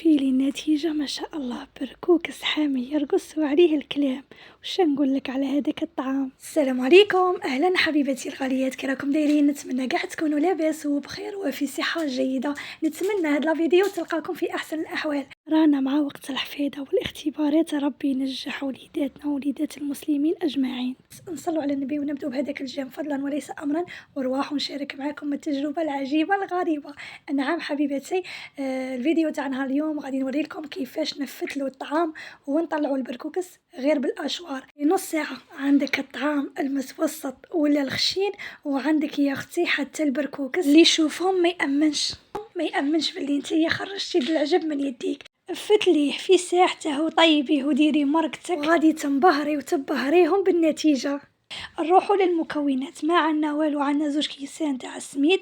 شوفي لي النتيجة ما شاء الله، بركوكس حامي يرقص وعليه الكلام. وش نقول لك على هذاك الطعام؟ السلام عليكم، اهلا حبيباتي الغاليات، كي راكم دايرين؟ نتمنى قاع تكونوا لاباس وبخير وفي صحة جيدة. نتمنى هاد الفيديو تلقاكم في احسن الاحوال. رانا مع وقت الحفيظة والاختبارات، ربي ينجح وليداتنا ووليدات المسلمين اجمعين. نصلوا على النبي ونبدأ بهذاك الجام فضلا وليس امرا، وارواح نشارك معكم التجربة العجيبة الغريبة. نعم حبيباتي، الفيديو تاعنا اليوم غادي نوريلكم كيفاش نفتلوا الطعام ونطلعوا البركوكس غير بالاشوار. في نص ساعه عندك الطعام المتوسط ولا الخشين، وعندك يا اختي حتى البركوكس اللي يشوفهم ما يامنش باللي نتيا خرجتي بالعجب من يديك. فتليه في ساحته وطيبيه وديري مرقتك، وغادي تنبهري وتبهريهم بالنتيجه. نروحوا للمكونات. ما عندنا والو، عندنا 2 كيسان تاع السميد،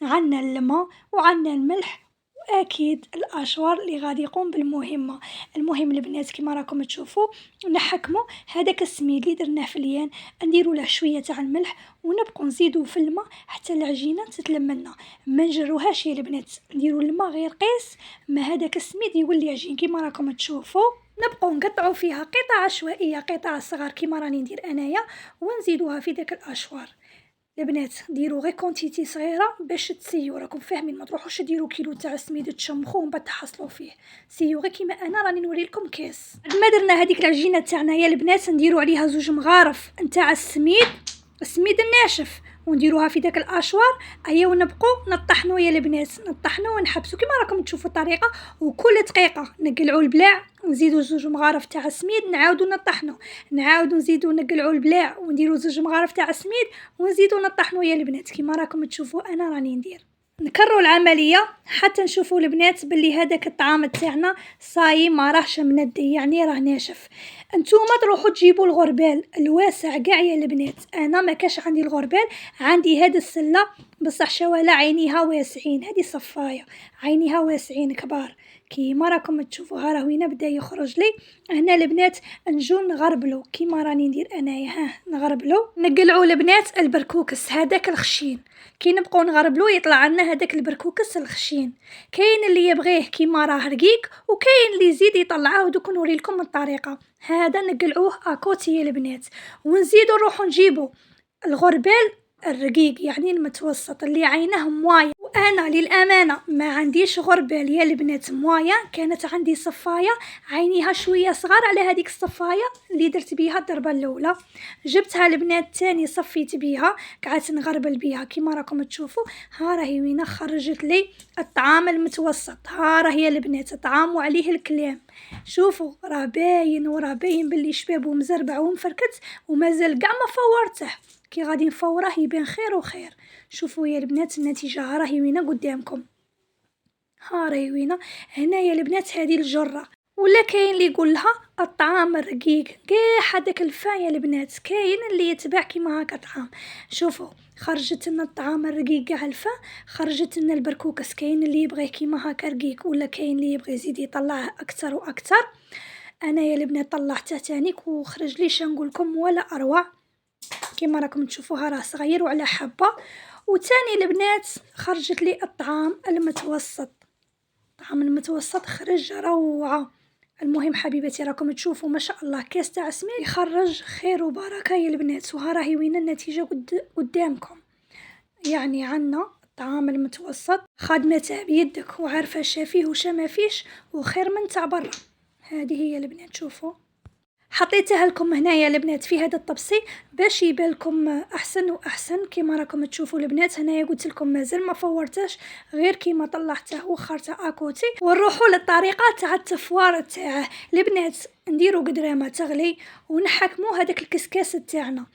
عندنا الماء وعندنا الملح، واكيد الاشوار اللي غادي يقوم بالمهمه. المهم البنات كما راكم تشوفوا نحكموا هذاك السميد اللي درناه في اليان، نديروا له شويه تاع الملح ونبقوا نزيدوا في الماء حتى العجينه تتلملنا. ما نجروهاش يا البنات، نديروا الماء غير قيس، ما هذاك السميد يولي عجين كما راكم تشوفوا. نبقوا نقطعوا فيها قطع عشوائيه، قطع صغار كما راني ندير انايا، ونزيدوها في داك الاشوار. البنات ديروا غير كونتيتي صغيره باش تسيو، راكم فاهمين؟ ما تروحوش ديروا كيلو تاع السميد تشمخوه ومن بعد تحصلوا فيه. سيو غير كيما انا راني نوريلكم كاس. بعد ما درنا هذيك العجينه تاعنا يا البنات، نديروا عليها 2 مغارف نتاع السميد الناشف، ونديروها في داك الاشوار. ايا ونبقوا نطحنوا يا البنات، نطحنوا ونحبسوا كما راكم تشوفوا الطريقه. وكل دقيقه نقلعوا البلاع، نزيدوا 2 مغارف تاع السميد، نعاودوا نطحنوا، نعاودوا نزيدوا نقلعوا البلاع ونديروا 2 مغارف تاع السميد ونزيدوا نطحنوا يا البنات كما راكم تشوفوا انا راني ندير. نكرروا العمليه حتى نشوفوا البنات باللي هذاك الطعام تاعنا صاي ما راهش مندي، يعني راه ناشف. انتوما تروحوا تجيبوا الغربال الواسع كاع يا البنات، انا ما كاش عندي الغربال، عندي هذا السله بصح شواله عينيها واسعين، هذه صفايه عينيها واسعين كبار كيما راكم تشوفوا. ها راه وين بدا يخرج لي هنا البنات. نجو نغربلو كيما راني ندير انايا، ها نغربلو نقلعوا البنات البركوكس هذاك الخشين. كي نبقوا نغربلو يطلع لنا هذاك البركوكس الخشين. كاين اللي يبغيه كيما راه رقيق، وكاين اللي يزيد يطلعه، دوك نوريلكم الطريقه. هذا نقلعوه اكوتي يا البنات، ونزيدوا نروحوا نجيبوا الغربال الرقيق يعني المتوسط اللي عينه موايه. وانا للامانه ما عنديش غربال يا البنات موايه، كانت عندي صفايه عينيها شويه صغار على هذيك الصفايه اللي درت بيها الضربه الاولى. جبتها البنات تاني صفيت بيها، قعدت نغربل بيها كيما راكم تشوفوا. ها راهي وين خرجت لي الطعام المتوسط. ها راهي البنات طعام وعليه الكلام. شوفوا راه باين، وراه باين باللي شباب ومزربع ومفركت، ومازال كاع ما فورته. كي غادي نفوره يبان خير وخير. شوفوا يا البنات النتيجه، ها راهي وينه قدامكم. ها راهي وينه هنا يا البنات، هذه الجره. ولا كاين اللي يقول لها الطعام الرقيق كاع هذاك الفا يا البنات، كاين اللي يتباع كيما هكا طعام. شوفوا خرجت لنا الطعام الرقيق كاع الفا، خرجت لنا البركوكس. كاين اللي يبغيه كيما هكا رقيق، ولا كاين اللي يبغي يزيد يطلعه اكثر واكثر. انا يا البنات طلعته تانيك وخرج لي شنقول لكم ولا اروع كيما راكم تشوفوها، راه صغير وعلى حبه. وتاني البنات خرجت لي الطعام المتوسط. الطعام المتوسط خرج روعه. المهم حبيبتي راكم تشوفوا ما شاء الله كاس تاع سميد يخرج خير وبركه يا البنات. وها راهي وين النتيجه قدامكم. يعني عنا الطعام المتوسط خادمته بيدك وعارفه شافيه وشا ما فيش، وخير من تاع برا. هذه هي البنات. شوفوا حطيتها لكم هنايا البنات في هذا الطبسي باش يبان لكم احسن واحسن كيما راكم تشوفوا البنات. هنايا قلت لكم مازال ما فورتش، غير كيما طلعته وخرته اكوتي. ونروحوا للطريقه تاع التفوار تاعه البنات. نديروا قدرامه تغلي ونحكموا هذاك الكسكاس تاعنا،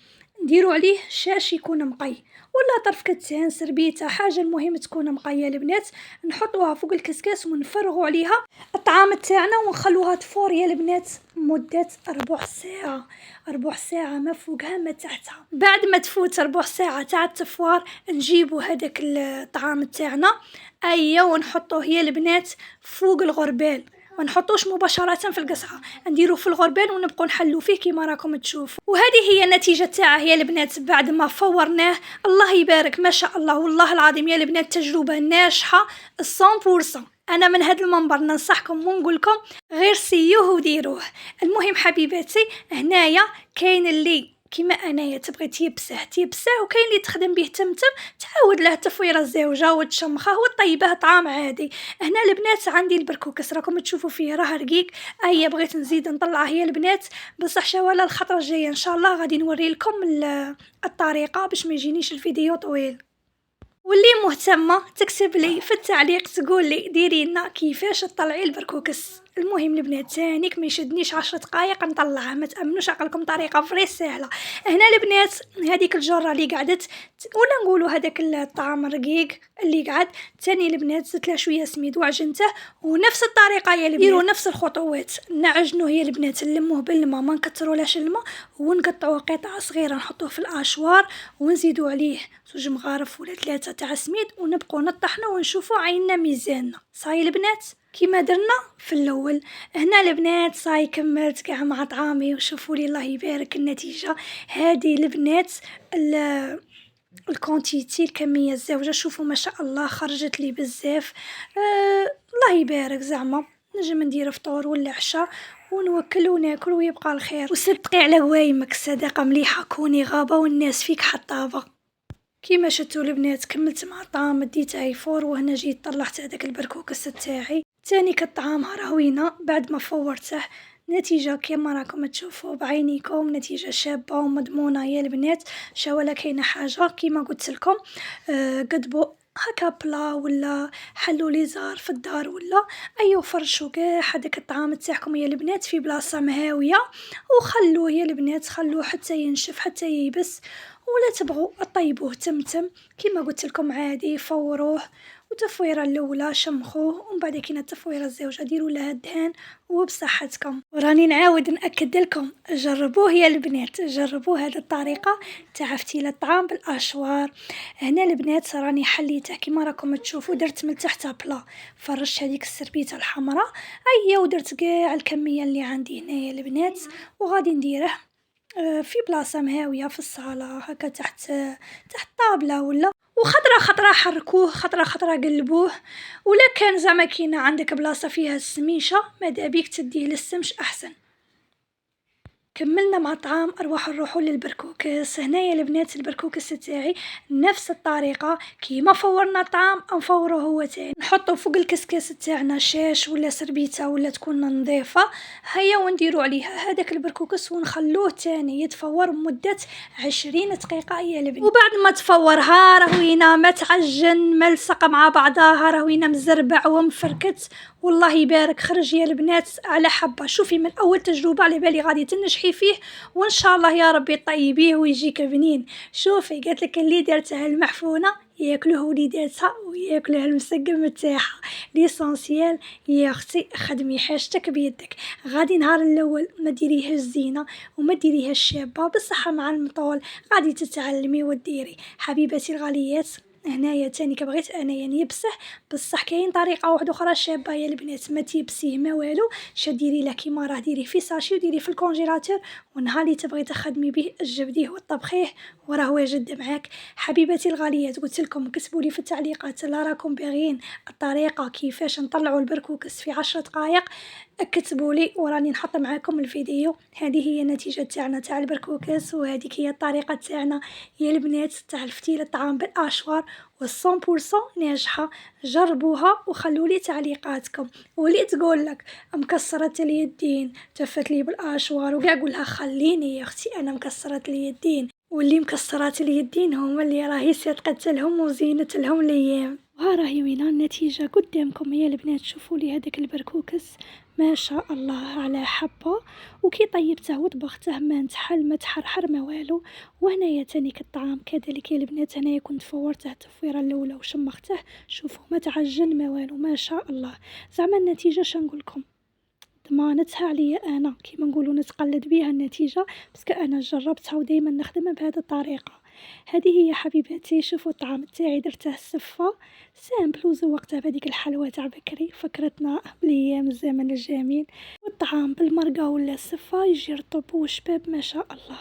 نديروا عليه شاش يكون مقي، ولا طرف كتان سربيته حاجه، المهم تكون مقيه البنات. نحطوها فوق الكسكاس ونفرغوا عليها الطعام تاعنا ونخلوها تفور يا البنات مده 4 ساعه. 4 ساعه ما فوقها ما تحتها. بعد ما تفوت 4 ساعه تاع التفوار نجيبوا هذاك الطعام تاعنا ايا ونحطوه يا البنات فوق الغربال، ما نحطوش مباشره في القصعه، نديروه في الغربال ونبقوا نحلو فيه كيما راكم تشوفوا. وهذه هي النتيجه تاعه يا البنات بعد ما فورناه. الله يبارك ما شاء الله، والله العظيم يا البنات تجربه ناجحه 100%. انا من هذا المنبر ننصحكم ونقول لكم غير سيوه وديروه. المهم حبيباتي، هنايا كاين اللي كيما انايا تبغي تيبسه وكاين اللي تخدم به تمتم، تعاود له التفويره الزوجه وتشمخه وطيبه طعام عادي. هنا البنات عندي البركوكس راكم تشوفوا فيه راه رقيق. بغيت نزيد نطلعه يا البنات، بصح شوالا الخطره الجايه ان شاء الله غادي نوري لكم الطريقه باش ما يجينيش الفيديو طويل. واللي مهتمه تكتب لي في التعليق تقول لي ديري لنا كيفاش تطلعي البركوكس. المهم البنات تانيك ما يشدنيش 10 دقائق نطلعها، ما تامنوش عقلكم، طريقه فري سهله. هنا البنات هذيك الجره اللي قعدت ولا نقولوا هذاك الطعام الرقيق اللي قعد تاني البنات زدت له شويه سميد وعجنته، ونفس الطريقه يا البنات ديروا نفس الخطوات. نعجنوه يا البنات، نلموه بالماء ما نكثرولاش الماء، ونقطعوه قطع صغيره نحطوه في الاشوار ونزيدوا عليه 2 مغارف ولا 3 تاع سميد، ونبقوا نطحنوا ونشوفوا عيننا ميزاننا. صاي البنات كيما درنا في الاول. هنا البنات صاي كملت كاع مع طعامي، وشوفوا لي الله يبارك النتيجه. هذه البنات الكونتيتي الكميه الزوجه، شوفوا ما شاء الله خرجت لي بزاف. الله يبارك، زعما نجم ندير فطور ولا عشاء ونوكل وناكل ويبقى الخير. وصدقي على وايمك صدقه مليحه، كوني غابه والناس فيك حطابه. كيما شفتوا البنات كملت مع الطعام ديته يفور، وهنا جيت طلعت هذاك البركوكس تاعي. تاني كالطعام روينه بعد ما فورته. نتيجه كما راكم تشوفوا بعينيكم، نتيجه شابه ومضمونه يا البنات. ولا كاينه حاجه كيما قلت لكم، قدبوا هكا بلا ولا حلوا لي زار في الدار ولا فرشوا كاع هذاك الطعام تاعكم يا البنات في بلاصه مهاويه، وخلوه يا البنات خلوه حتى ينشف حتى ييبس. ولا تبغوا طيبوه تمتم كيما قلت لكم عادي، فوروه وتفويره الاولى شمخوه، ومن بعد كاين التفويره الزوجه ديروا لها الدهان وبصحتكم. وراني نعاود ناكد لكم جربوه يا البنات، جربوا هذه الطريقه تاع فتيله الطعام بالاشوار. هنا البنات راني حليته كيما راكم تشوفوا، درت من تحت بلا، فرشت هذيك السربيته الحمراء ودرت كاع الكميه اللي عندي هنايا البنات، وغادي نديره في بلاصه مهاويه في الصاله هكا تحت طابله ولا، وخطره حركوه خطره قلبوه. ولا كان زعما كاينه عندك بلاصه فيها السميشه ماذا بيك تديه للسمش احسن. كملنا مع طعام نروحوا للبركوكس. هنايا البنات البركوكس تاعي نفس الطريقه كيما فورنا الطعام نفوروه هو تاني، نحطو فوق الكسكاس تاعنا شاش ولا سربيته ولا تكون نظيفه، هيا ونديروا عليها هذاك البركوكس ونخلوه تاني يتفور مده 20 دقيقه يا البنات. وبعد ما تفورها راهوينا ما تعجن ملصق مع بعضها، راهوينا مزربع ومفركت، والله يبارك خرج يا البنات على حبه. شوفي من اول تجربه على بالي غادي تنجحي فيه، وان شاء الله يا ربي طيبيه ويجيك بنين. شوفي قالت لك اللي دارتها المحفونه ياكلوه وليداتها وياكلوه المسقم تاعها. ليسونسيال يا اختي خدمي حاجتك بيدك. غادي نهار الاول ما ديريهاش زينه وما ديريهاش شابه، بصح مع المطول غادي تتعلمي وديري. حبيباتي الغاليات، هنايا تاني كبغيت انايا نيبسه، بصح كاين طريقه واحده اخرى شابه يا البنات، ما تيبسيه ما والو، شديري له كيما راه ديريه في ساشي وديريه في الكونجيلاتور، ونهار اللي تبغي تخدمي به جبديه وطبخيه وراه واجد معاك. حبيباتي الغاليات قلت لكم كتبوا لي في التعليقات لا راكم باغيين الطريقه كيفاش نطلعوا البركوكس في 10 دقائق، اكتبوا لي وراني نحط معاكم الفيديو. هذه هي النتيجه تاعنا تاع البركوكس، وهذه هي الطريقه تاعنا يا البنات تاع الفتيله الطعام بالاشوار، و100% ناجحه. جربوها وخلوا لي تعليقاتكم. واللي تقول لك مكسره اليدين تفت لي بالاشوار وكاع قولها خليني يا اختي انا مكسره اليدين، واللي مكسرات اليدين هما اللي راهي صدقت لهم وزينت لهم الايام. وها راهي وين النتيجه قدامكم يا البنات. شوفوا لي هذاك البركوكس ما شاء الله على حبه، وكي طيبته وطبخته ما نتحل ما تحرحر ما والو. وهنايا تاني كالطعام كذلك يا البنات، هنايا كنت فورته التفويره الاولى وشمخته، شوفوا ما تعجن ما والو ما شاء الله. زعما النتيجه شنقولكم ضمانتها عليا انا، كيما نقولوا نتقلد بها النتيجه، بس انا جربتها ودائما نخدمها بهذه الطريقه. هذه هي حبيباتي. شوفوا الطعام تاعي درته السفه سامبل وزوقته بهذيك الحلوى تاع بكري، فكرتنا بالايام الزمن الجميل. والطعام بالمرقه ولا السفه يجي رطب وشباب ما شاء الله.